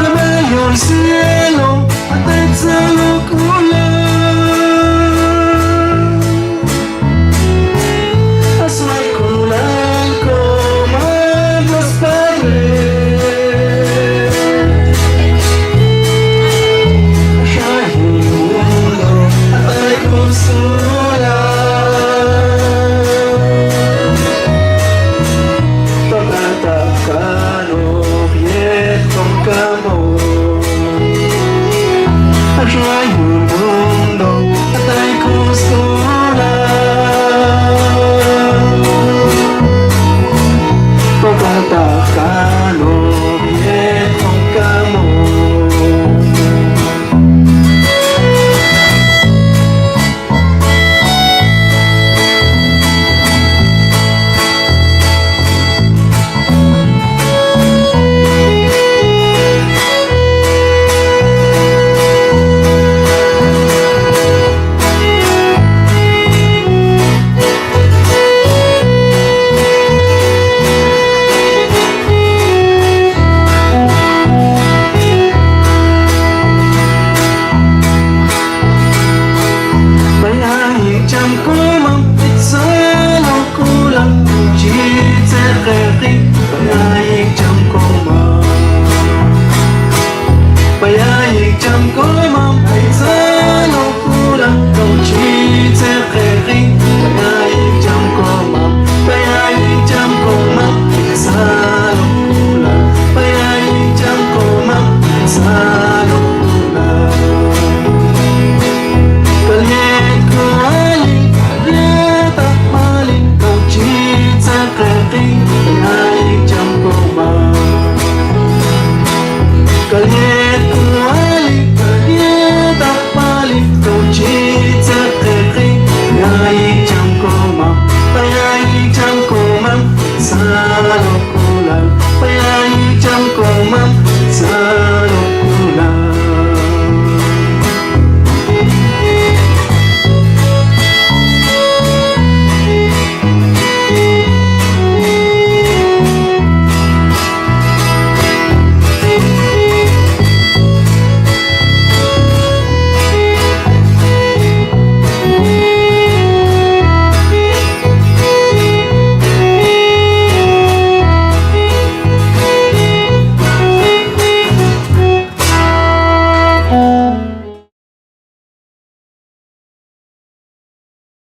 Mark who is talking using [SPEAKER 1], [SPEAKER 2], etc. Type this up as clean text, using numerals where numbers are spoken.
[SPEAKER 1] Remayo el cielo hasta exhalo kulang asal kulang ko maglas pares Kahit mundo ay konsulan Pagkatakan o pietong kamo Kahit mundo ay konsulan Pagkatakan o pietong kamo Jam ko mampit sa kulang Jit sa kaki Payayig jam ko Payayig jam ko mampit sa kulang Jit sa kaki Payayig jam ko Payayig jam ko mampit sa kulang Payayig jam ko mampit sa kulang Kalyet ko Kalyet ko alik, kalyet at palit Kau jit sa kaki, payayig jam ko payayig jam ko sa loko